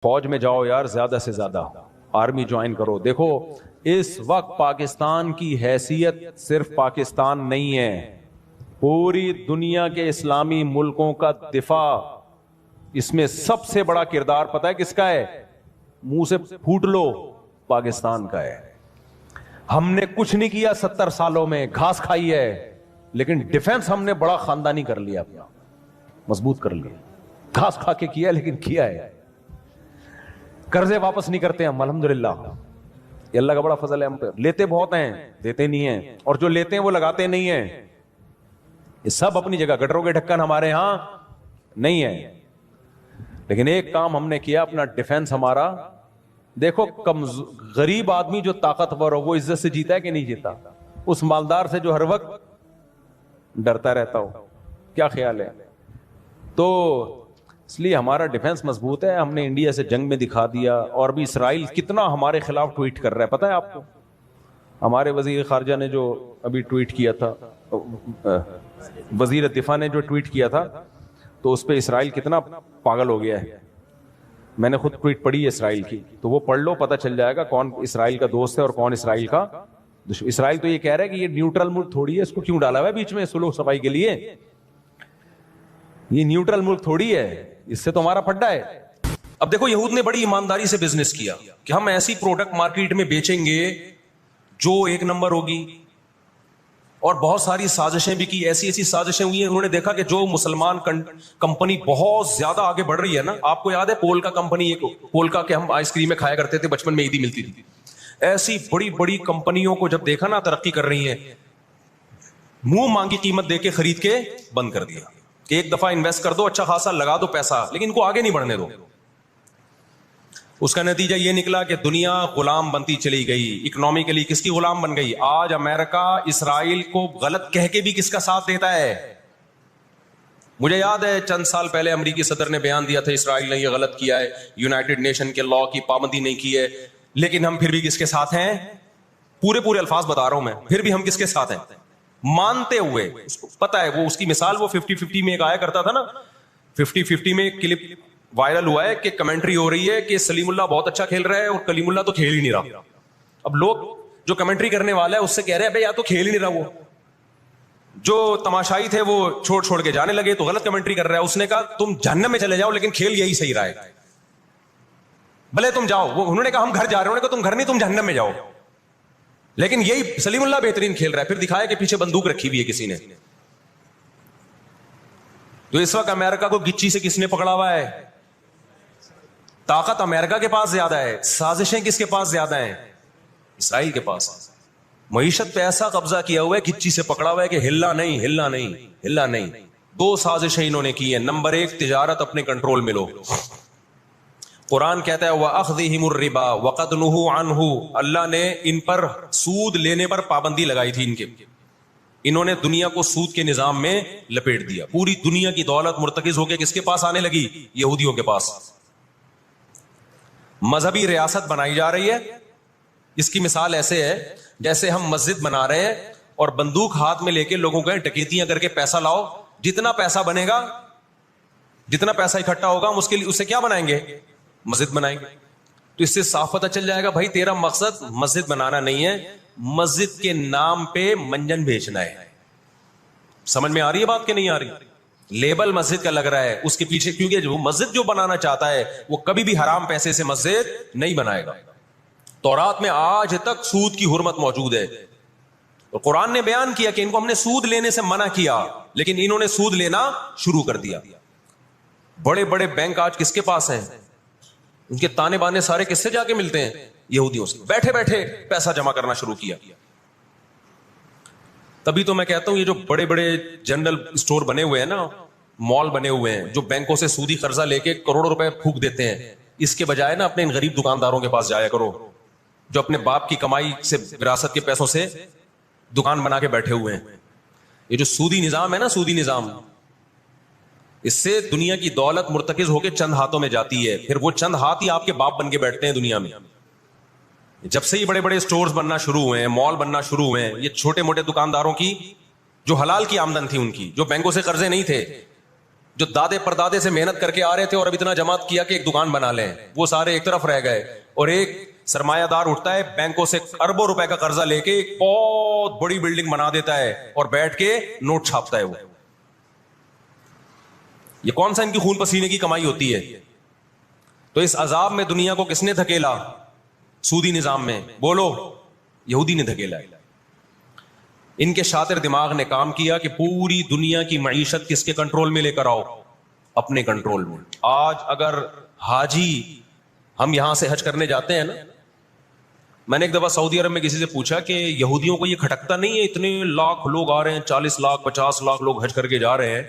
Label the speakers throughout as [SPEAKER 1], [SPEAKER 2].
[SPEAKER 1] فوج میں جاؤ یار، زیادہ سے زیادہ آرمی جوائن کرو. دیکھو اس وقت پاکستان کی حیثیت صرف پاکستان نہیں ہے، پوری دنیا کے اسلامی ملکوں کا دفاع. اس میں سب سے بڑا کردار پتہ ہے کس کا ہے؟ منہ سے پھوٹ لو، پاکستان کا ہے. ہم نے کچھ نہیں کیا 70 سالوں میں، گھاس کھائی ہے، لیکن ڈیفنس ہم نے بڑا خاندانی کر لیا، اپنا مضبوط کر لیا. گھاس کھا کے کیا لیکن کیا ہے. قرضے واپس نہیں کرتے ہم الحمدللہ، یہ اللہ کا بڑا فضل ہے ہم پہ. لیتے بہت ہیں، دیتے نہیں ہیں، اور جو لیتے ہیں وہ لگاتے نہیں ہیں. یہ سب اپنی جگہ، گٹروں کے ڈھکن ہمارے ہاں نہیں ہے، لیکن ایک کام ہم نے کیا، اپنا ڈیفنس ہمارا. دیکھو غریب آدمی جو طاقتور ہو وہ عزت سے جیتا ہے کہ نہیں جیتا؟ اس مالدار سے جو ہر وقت ڈرتا رہتا ہو. کیا خیال ہے؟ تو اس لیے ہمارا ڈیفنس مضبوط ہے. ہم نے انڈیا سے جنگ میں دکھا دیا، اور بھی اسرائیل کتنا ہمارے خلاف ٹویٹ کر رہا ہے پتہ ہے آپ کو؟ ہمارے وزیر خارجہ نے جو ابھی ٹویٹ کیا تھا، وزیر دفاع نے جو ٹویٹ کیا تھا، تو اس پہ اسرائیل کتنا پاگل ہو گیا ہے. میں نے خود ٹویٹ پڑھی ہے اسرائیل کی، تو وہ پڑھ لو، پتہ چل جائے گا کون اسرائیل کا دوست ہے اور کون اسرائیل کا دشمن. اسرائیل تو یہ کہہ رہا ہے کہ یہ نیوٹرل ملک تھوڑی ہے، اس کو کیوں ڈالا ہوا ہے بیچ میں سلوک صفائی کے لیے؟ یہ نیوٹرل ملک تھوڑی ہے، اس سے تو ہمارا پھڈا ہے.
[SPEAKER 2] اب دیکھو یہود نے بڑی ایمانداری سے بزنس کیا کہ ہم ایسی پروڈکٹ مارکیٹ میں بیچیں گے جو ایک نمبر ہوگی، اور بہت ساری سازشیں بھی کی. ایسی سازشیں ہوئی ہیں، انہوں نے دیکھا کہ جو مسلمان کمپنی بہت زیادہ آگے بڑھ رہی ہے نا، آپ کو یاد ہے پولکا کمپنی، ایک پولکا کے ہم آئس کریم میں کھایا کرتے تھے بچپن میں، عیدی ملتی تھی. ایسی بڑی بڑی کمپنیوں کو جب دیکھا نا ترقی کر رہی ہیں، منہ مانگی قیمت دے کے خرید کے بند کر دیا کہ ایک دفعہ انویسٹ کر دو، اچھا خاصا لگا دو پیسہ، لیکن ان کو آگے نہیں بڑھنے دو. اس کا نتیجہ یہ نکلا کہ دنیا غلام بنتی چلی گئی. اکنامکلی کس کی غلام بن گئی؟ آج امریکہ اسرائیل کو غلط کہہ کے بھی کس کا ساتھ دیتا ہے؟ مجھے یاد ہے چند سال پہلے امریکی صدر نے بیان دیا تھا اسرائیل نے یہ غلط کیا ہے، یونائٹڈ نیشن کے لا کی پابندی نہیں کی ہے، لیکن ہم پھر بھی کس کے ساتھ ہیں؟ پورے الفاظ بتا رہا ہوں میں، پھر بھی ہم کس کے ساتھ ہیں؟ مانتے ہوئے. اس کو پتا ہے، وہ اس کی مثال وہ 50-50 میں ایک آیا کرتا تھا نا، 50-50 میں ایک کلپ وائرل ہوا ہے کہ کمنٹری ہو رہی ہے کہ سلیم اللہ بہت اچھا کھیل رہا ہے اور کلیم اللہ تو کھیل ہی نہیں رہا. اب لوگ جو کمنٹری کرنے والا ہے اس سے کہہ رہے ہیں بھائی یا تو کھیل ہی نہیں رہا، وہ جو تماشائی تھے وہ چھوڑ کے جانے لگے تو غلط کمنٹری کر رہا ہے. اس نے کہا تم جہنم میں چلے جاؤ لیکن کھیل یہی صحیح رہا ہے، بھلے تم جاؤ. وہ انہوں نے کہا ہم گھر جا رہے ہیں، انہوں نے کہا تم گھر نہیں، تم جہنم میں جاؤ، لیکن یہی سلیم اللہ بہترین کھیل رہا ہے. پھر دکھایا کہ پیچھے بندوق رکھی ہوئی ہے کسی نے. تو اس وقت امریکہ کو گچی سے کس نے پکڑا ہوا ہے؟ طاقت امریکہ کے پاس زیادہ ہے، سازشیں کس کے پاس زیادہ ہیں؟ اسرائیل کے پاس. معیشت پہ ایسا قبضہ کیا ہوا ہے، گچی سے پکڑا ہوا ہے کہ ہلنا نہیں. 2 سازشیں انہوں نے کی ہیں. نمبر 1، تجارت اپنے کنٹرول میں لو. قرآن کہتا ہے وَأَخْذِهِمُ الرِّبَا وَقَدْ نُهُوا عَنْهُ، اللہ نے ان پر سود لینے پر پابندی لگائی تھی. انہوں نے دنیا کو سود کے نظام میں لپیٹ دیا. پوری دنیا کی دولت مرتکز ہو کے کس کے پاس آنے لگی؟ یہودیوں کے پاس. مذہبی ریاست بنائی جا رہی ہے. اس کی مثال ایسے ہے جیسے ہم مسجد بنا رہے ہیں اور بندوق ہاتھ میں لے کے لوگوں کو ڈکیتیاں کر کے پیسہ لاؤ، جتنا پیسہ بنے گا، جتنا پیسہ اکٹھا ہوگا ہم اس سے کیا بنائیں گے؟ مسجد بنائیں گے. تو اس سے صاف پتہ چل جائے گا بھائی تیرا مقصد مسجد بنانا نہیں ہے، مسجد کے نام پہ منجن بیچنا ہے. سمجھ میں آ رہی ہے بات کہ نہیں آ رہی؟ لیبل مسجد کا لگ رہا ہے اس کے پیچھے، کیونکہ جو مسجد جو بنانا چاہتا ہے وہ کبھی بھی حرام پیسے سے مسجد نہیں بنائے گا. تورات میں آج تک سود کی حرمت موجود ہے. اور قرآن نے بیان کیا کہ ان کو ہم نے سود لینے سے منع کیا، لیکن انہوں نے سود لینا شروع کر دیا. بڑے بڑے بینک آج کس کے پاس ہیں؟ ان کے تانے بانے سارے کس سے جا کے ملتے ہیں؟ یہودیوں سے. بیٹھے بیٹھے پیسہ جمع کرنا شروع کیا. تبھی تو میں کہتا ہوں یہ جو بڑے بڑے جنرل اسٹور بنے ہوئے ہیں نا، مال بنے ہوئے ہیں، جو بینکوں سے سودی قرضہ لے کے کروڑوں روپے پھونک دیتے ہیں، اس کے بجائے نا اپنے ان غریب دکانداروں کے پاس جایا کرو جو اپنے باپ کی کمائی سے، وراثت کے پیسوں سے دکان بنا کے بیٹھے ہوئے ہیں. یہ جو سودی نظام ہے نا، سودی نظام، اس سے دنیا کی دولت مرتکز ہو کے چند ہاتھوں میں جاتی ہے. پھر وہ چند ہاتھ ہی آپ کے باپ بن کے بیٹھتے ہیں دنیا میں. جب سے یہ بڑے بڑے سٹورز بننا شروع ہوئے ہیں، مال بننا شروع ہوئے ہیں، یہ چھوٹے موٹے دکانداروں کی جو حلال کی آمدن تھی، ان کی جو بینکوں سے قرضے نہیں تھے، جو دادے پردادے سے محنت کر کے آ رہے تھے اور اب اتنا جماعت کیا کہ ایک دکان بنا لیں, وہ سارے ایک طرف رہ گئے, اور ایک سرمایہ دار اٹھتا ہے بینکوں سے اربوں روپے کا قرضہ لے کے ایک بہت بڑی بلڈنگ بنا دیتا ہے اور بیٹھ کے نوٹ چھاپتا ہے. وہ یہ کون سا ان کی خون پسینے کی کمائی ہوتی ہے؟ تو اس عذاب میں دنیا کو کس نے دھکیلا؟ سودی نظام میں. بولو, یہودی نے دھکیلا. ان کے شاطر دماغ نے کام کیا کہ پوری دنیا کی معیشت کس کے کنٹرول میں لے کر آؤ؟ اپنے کنٹرول میں. آج اگر حاجی, ہم یہاں سے حج کرنے جاتے ہیں نا, میں نے ایک دفعہ سعودی عرب میں کسی سے پوچھا کہ یہودیوں کو یہ کھٹکتا نہیں ہے, اتنے لاکھ لوگ آ رہے ہیں, 40 لاکھ 50 لاکھ لوگ حج کر کے جا رہے ہیں,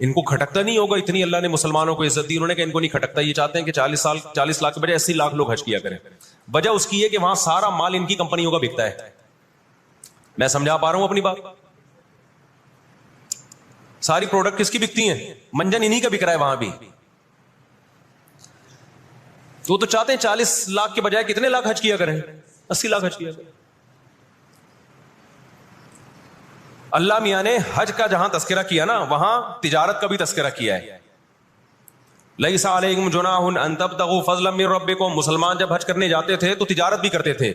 [SPEAKER 2] ان کو کھٹکتا نہیں ہوگا اتنی اللہ نے مسلمانوں کو عزت دی؟ انہوں نے کہا ان کو نہیں کھٹکتا, یہ چاہتے ہیں کہ 40 لاکھ کے بجائے 80 لاکھ لوگ حج کیا کریں. وجہ اس کی ہے کہ وہاں سارا مال ان کی کمپنیوں کا بکتا ہے. میں سمجھا پا رہا ہوں اپنی بات؟ ساری پروڈکٹ کس کی بکتی ہیں؟ منجن انہی کا بک رہا ہے وہاں بھی. وہ تو چاہتے ہیں 40 لاکھ کے بجائے کتنے لاکھ حج کیا کریں؟ 80 لاکھ حج کیا کریں. اللہ میاں نے حج کا جہاں تذکرہ کیا نا, وہاں تجارت کا بھی تذکرہ کیا ہے. لیس علیکم جناح ان تبتغوا فضلا من ربکم. مسلمان جب حج کرنے جاتے تھے تو تجارت بھی کرتے تھے,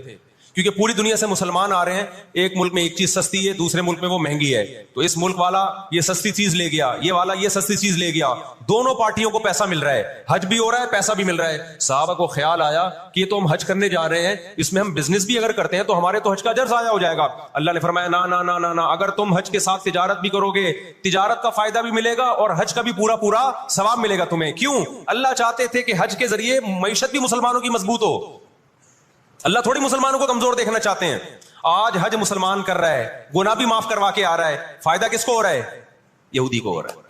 [SPEAKER 2] کیونکہ پوری دنیا سے مسلمان آ رہے ہیں. ایک ملک میں ایک چیز سستی ہے, دوسرے ملک میں وہ مہنگی ہے, تو اس ملک والا یہ سستی چیز لے گیا, یہ والا یہ سستی چیز لے گیا, دونوں پارٹیوں کو پیسہ مل رہا ہے, حج بھی ہو رہا ہے, پیسہ بھی مل رہا ہے. صحابہ کو خیال آیا کہ یہ تو ہم حج کرنے جا رہے ہیں, اس میں ہم بزنس بھی اگر کرتے ہیں تو ہمارے تو حج کا اجر ضائع ہو جائے گا. اللہ نے فرمایا نا نا نا نا نا, اگر تم حج کے ساتھ تجارت بھی کرو گے, تجارت کا فائدہ بھی ملے گا اور حج کا بھی پورا پورا ثواب ملے گا تمہیں. کیوں؟ اللہ چاہتے تھے کہ حج کے ذریعے معیشت بھی مسلمانوں کی مضبوط ہو. اللہ تھوڑی مسلمانوں کو کمزور دیکھنا چاہتے ہیں. آج حج مسلمان کر رہا ہے, گناہ بھی معاف کروا کے آ رہا ہے, فائدہ کس کو ہو رہا ہے؟ یہودی کو ہو رہا ہے.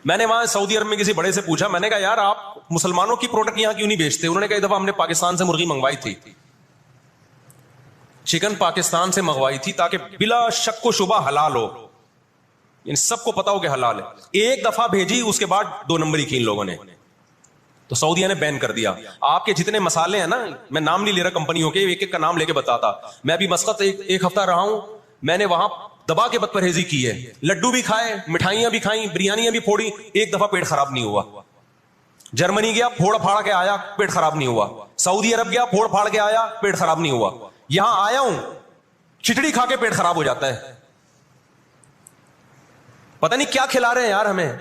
[SPEAKER 2] میں نے وہاں سعودی عرب میں کسی بڑے سے پوچھا, میں نے کہا یار آپ مسلمانوں کی پروڈکٹ یہاں کیوں نہیں بیچتے؟ انہوں نے کہا ایک دفعہ ہم نے پاکستان سے مرغی منگوائی تھی, چکن پاکستان سے منگوائی تھی تاکہ بلا شک و شبہ حلال ہو, ان سب کو پتا ہو کہ حلال ہے. ایک دفعہ بھیجی, اس کے بعد 2 نمبری کی ان لوگوں نے, تو سعودیہ نے بین کر دیا. آپ کے جتنے مسالے ہیں نا, میں نام نہیں لے رہا کمپنیوں کے, ایک ایک کا نام لے کے بتاتا. میں ابھی مسقط ایک ہفتہ رہا ہوں, میں نے وہاں دبا کے بد پرہیزی کی ہے. لڈو بھی کھائے, مٹھائیاں بھی کھائیں, بریانیاں بھی پھوڑی, ایک دفعہ پیٹ خراب نہیں ہوا. جرمنی گیا, پھوڑ پھاڑ کے آیا, پیٹ خراب نہیں ہوا. سعودی عرب گیا, پھوڑ پھاڑ کے آیا, پیٹ خراب نہیں ہوا. یہاں آیا ہوں, کھچڑی کھا کے پیٹ خراب ہو جاتا ہے. پتہ نہیں کیا کھلا رہے ہیں یار ہمیں.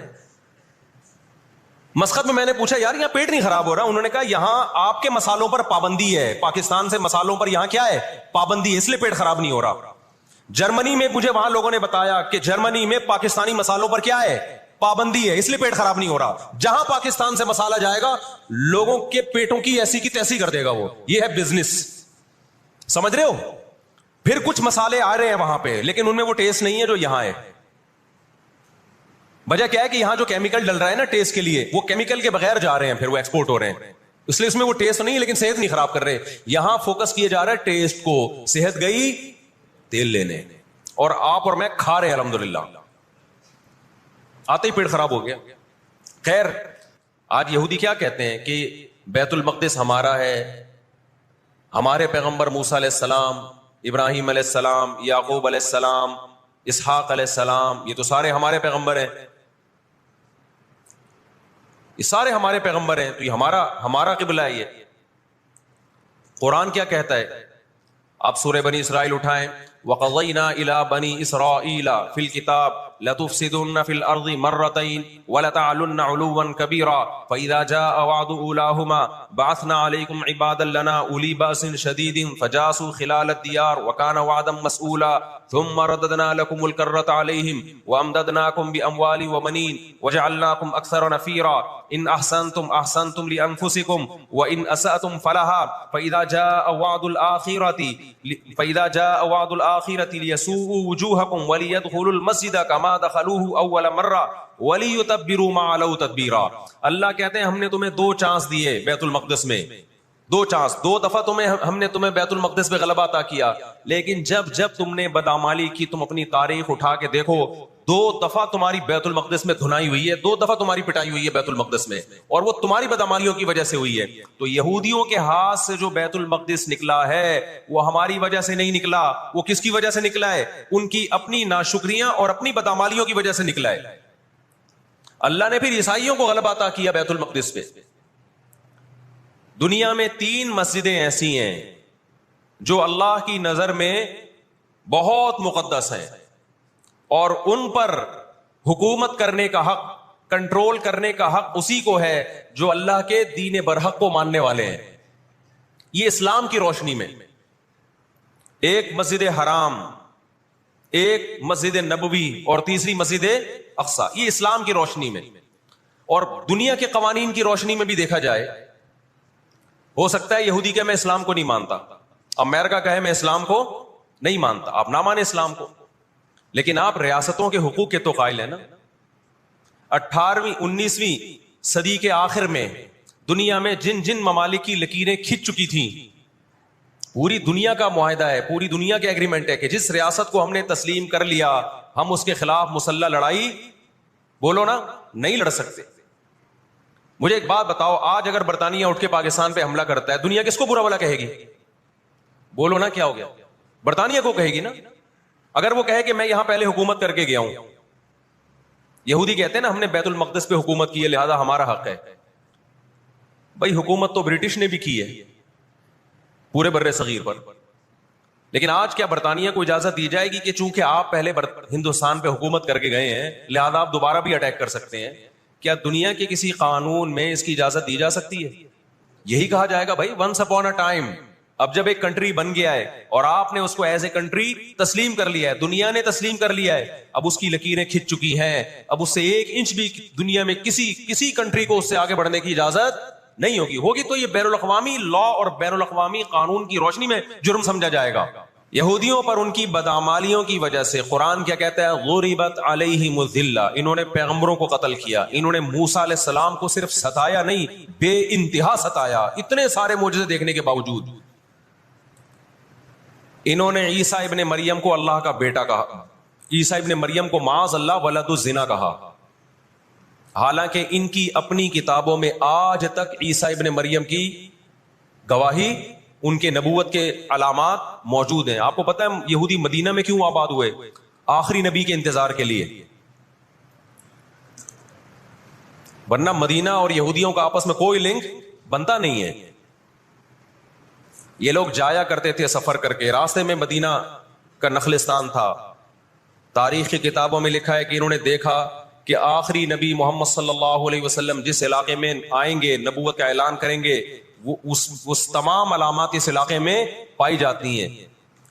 [SPEAKER 2] مسقط میں نے پوچھا یار یہاں پیٹ نہیں خراب ہو رہا؟ انہوں نے کہا یہاں آپ کے مسالوں پر پابندی ہے, پاکستان سے مسالوں پر یہاں کیا ہے؟ پابندی ہے, اس لیے پیٹ خراب نہیں ہو رہا. جرمنی میں مجھے وہاں لوگوں نے بتایا کہ جرمنی میں پاکستانی مسالوں پر کیا ہے؟ پابندی ہے, اس لیے پیٹ خراب نہیں ہو رہا. جہاں پاکستان سے مسالہ جائے گا لوگوں کے پیٹوں کی ایسی کی تیسی کر دے گا وہ. یہ ہے بزنس, سمجھ رہے ہو؟ پھر کچھ مسالے آ رہے ہیں وہاں پہ, لیکن ان میں وہ ٹیسٹ نہیں ہے جو یہاں ہے. وجہ کیا ہے کہ یہاں جو کیمیکل ڈل رہا ہے نا ٹیسٹ کے لیے, وہ کیمیکل کے بغیر جا رہے ہیں, پھر وہ ایکسپورٹ ہو رہے ہیں, اس لیے اس میں وہ ٹیسٹ نہیں, لیکن صحت نہیں خراب کر رہے. یہاں فوکس کیے جا رہا ہے ٹیسٹ کو, صحت گئی تیل لینے, اور آپ اور میں کھا رہے ہیں الحمدللہ, آتے ہی پیٹ خراب ہو گیا. خیر, آج یہودی کیا کہتے ہیں کہ بیت المقدس ہمارا ہے, ہمارے پیغمبر موسیٰ علیہ السلام, ابراہیم علیہ السلام, یعقوب علیہ السلام, اسحاق علیہ السلام, یہ تو سارے ہمارے پیغمبر ہیں, یہ سارے ہمارے پیغمبر ہیں, تو یہ ہمارا قبلہ ہے. یہ قرآن کیا کہتا ہے؟ آپ سورہ بنی اسرائیل اٹھائیں. وَقَضَيْنَا إِلَىٰ بَنِي إِسْرَائِيلَ فِي الْكِتَابِ لَتُفْسِدُنَّ فِي الْأَرْضِ مَرَّتَيْنِ وَلَتَعْلُنَّ عُلُوًّا كَبِيرًا فَإِذَا جَاءَ وَعْدُ أُولَاهُمَا بَعَثْنَا عَلَيْكُمْ عِبَادًا لَنَا أُولِي بَأْسٍ شَدِيدٍ فَجَاسُوا خِلَالَ الدِّيَارِ وَكَانَ وَعْدًا مَسْئُولًا ثُمَّ رَدَدْنَا لَكُمُ الْكَرَّةَ عَلَيْهِمْ وَأَمْدَدْنَاكُمْ بِأَمْوَالٍ وَبَنِينَ وَجَعَلْنَاكُمْ أَكْثَرَ نَفِيرًا إِنْ أَحْسَنْتُمْ أَحْسَنْتُمْ لِأَنفُسِكُمْ وَإِنْ أَسَأْتُمْ فَلَهَا فَإِذَا جَاءَ وَعْدُ الْآخِرَةِ لِيَسُوءُوا وُجُوهَكُمْ وَلِيَدْخُلُوا الْمَسْجِدَ كَمَا دَخَلُوهُ أَوَّلَ مَرَّةٍ وَلِيُتَبِّرُوا مَا عَلَوْا تَتْبِيرًا. اللہ کہتے ہیں ہم نے تمہیں 2 چانس دیے بیت المقدس میں, 2 چانس, 2 دفعہ ہم نے تمہیں بیت المقدس پہ غلبہ عطا کیا, لیکن جب تم نے بدعمالی کی, تم اپنی تاریخ اٹھا کے دیکھو, 2 دفعہ تمہاری بیت المقدس میں دھنائی ہوئی ہے, 2 دفعہ تمہاری پٹائی ہوئی ہے بیت المقدس میں, اور وہ تمہاری بدعمالیوں کی وجہ سے ہوئی ہے. تو یہودیوں کے ہاتھ سے جو بیت المقدس نکلا ہے وہ ہماری وجہ سے نہیں نکلا, وہ کس کی وجہ سے نکلا ہے؟ ان کی اپنی ناشکریاں اور اپنی بدعمالیوں کی وجہ سے نکلا ہے. اللہ نے پھر عیسائیوں کو غلبہ عطا کیا بیت المقدس پہ. دنیا میں 3 مسجدیں ایسی ہیں جو اللہ کی نظر میں بہت مقدس ہیں اور ان پر حکومت کرنے کا حق، کنٹرول کرنے کا حق اسی کو ہے جو اللہ کے دین برحق کو ماننے والے ہیں. یہ اسلام کی روشنی میں، ایک مسجد حرام، ایک مسجد نبوی اور تیسری مسجد اقصی. یہ اسلام کی روشنی میں. اور دنیا کے قوانین کی روشنی میں بھی دیکھا جائے، ہو سکتا ہے یہودی کہ میں اسلام کو نہیں مانتا، امریکہ کہے میں اسلام کو نہیں مانتا، آپ نہ مانیں اسلام کو، لیکن آپ ریاستوں کے حقوق کے تو قائل ہیں نا. 18ویں 19ویں صدی کے آخر میں دنیا میں جن جن ممالک کی لکیریں کھنچ چکی تھیں، پوری دنیا کا معاہدہ ہے، پوری دنیا کے ایگریمنٹ ہے کہ جس ریاست کو ہم نے تسلیم کر لیا ہم اس کے خلاف مسلح لڑائی، بولو نا، نہیں لڑ سکتے. مجھے ایک بات بتاؤ، آج اگر برطانیہ اٹھ کے پاکستان پہ حملہ کرتا ہے، دنیا کس کو برا بھلا کہے گی؟ بولو نا کیا ہو گیا؟ برطانیہ کو کہے گی نا. اگر وہ کہے کہ میں یہاں پہلے حکومت کر کے گیا ہوں، یہودی کہتے ہیں نا ہم نے بیت المقدس پہ حکومت کی ہے لہذا ہمارا حق ہے. بھائی حکومت تو برٹش نے بھی کی ہے پورے بر صغیر پر، لیکن آج کیا برطانیہ کو اجازت دی جائے گی کہ چونکہ آپ پہلے ہندوستان پہ حکومت کر کے گئے ہیں لہذا آپ دوبارہ بھی اٹیک کر سکتے ہیں؟ کیا دنیا کے کسی قانون میں اس کی اجازت دی جا سکتی ہے؟ یہی کہا جائے گا بھائی ونس اپون اے ٹائم، اب جب ایک کنٹری بن گیا ہے اور آپ نے اس کو ایز اے کنٹری تسلیم کر لیا ہے، دنیا نے تسلیم کر لیا ہے، اب اس کی لکیریں کھنچ چکی ہیں، اب اس سے 1 انچ بھی دنیا میں کسی کنٹری کو اس سے آگے بڑھنے کی اجازت نہیں ہوگی تو یہ بین الاقوامی لا اور بین الاقوامی قانون کی روشنی میں جرم سمجھا جائے گا. یہودیوں پر ان کی بدعمالیوں کی وجہ سے قرآن کیا کہتا ہے؟ غربت علیہم الذلہ، انہوں نے پیغمبروں کو قتل کیا، انہوں نے موسیٰ علیہ السلام کو صرف ستایا نہیں، بے انتہا ستایا، اتنے سارے معجزے دیکھنے کے باوجود. انہوں نے عیسیٰ ابن مریم کو اللہ کا بیٹا کہا، عیسیٰ ابن مریم کو معاذ اللہ ولد الزنا کہا، حالانکہ ان کی اپنی کتابوں میں آج تک عیسیٰ ابن مریم کی گواہی، ان کے نبوت کے علامات موجود ہیں. آپ کو پتہ ہے یہودی مدینہ میں کیوں آباد ہوئے؟ آخری نبی کے انتظار کے لیے، ورنہ مدینہ اور یہودیوں کا آپس میں کوئی لنک بنتا نہیں ہے. یہ لوگ جایا کرتے تھے سفر کر کے، راستے میں مدینہ کا نخلستان تھا. تاریخ کی کتابوں میں لکھا ہے کہ انہوں نے دیکھا کہ آخری نبی محمد صلی اللہ علیہ وسلم جس علاقے میں آئیں گے، نبوت کا اعلان کریں گے، وہ اس تمام علامات اس علاقے میں پائی جاتی ہیں.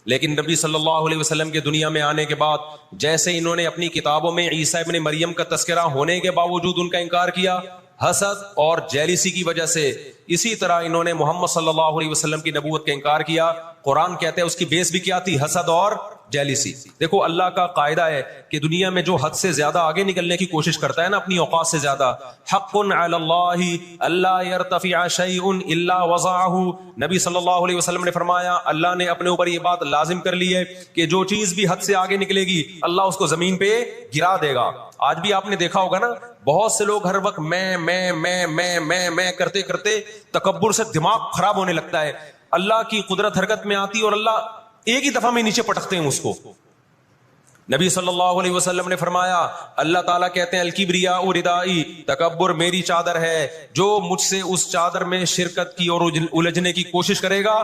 [SPEAKER 2] لیکن نبی صلی اللہ علیہ وسلم کے دنیا میں آنے کے بعد جیسے انہوں نے اپنی کتابوں میں عیسیٰ ابن مریم کا تذکرہ ہونے کے باوجود ان کا انکار کیا حسد اور جیلیسی کی وجہ سے، اسی طرح انہوں نے محمد صلی اللہ علیہ وسلم کی نبوت کا انکار کیا. قرآن کہتے ہیں اس کی بیس بھی کیا تھی؟ حسد اور جیلیسی. دیکھو اللہ کا قاعدہ ہے کہ دنیا میں جو حد سے زیادہ آگے نکلنے کی کوشش کرتا ہے نا اپنی اوقات سے زیادہ، حق علی اللہ الا یرتفع شیء الا وضعہ، نبی صلی اللہ علیہ وسلم نے فرمایا اللہ نے اپنے اوپر یہ بات لازم کر لی ہے کہ جو چیز بھی حد سے آگے نکلے گی اللہ اس کو زمین پہ گرا دے گا. آج بھی آپ نے دیکھا ہوگا نا بہت سے لوگ ہر وقت میں کرتے کرتے تکبر سے دماغ خراب ہونے لگتا ہے. اللہ کی قدرت حرکت میں آتی اور اللہ ایک ہی دفعہ میں نیچے پٹکتے ہیں اس کو. نبی صلی اللہ علیہ وسلم نے فرمایا اللہ تعالیٰ کہتے ہیں الکبریاء ردائی، تکبر میری چادر ہے، جو مجھ سے اس چادر میں شرکت کی اور الجھنے کی کوشش کرے گا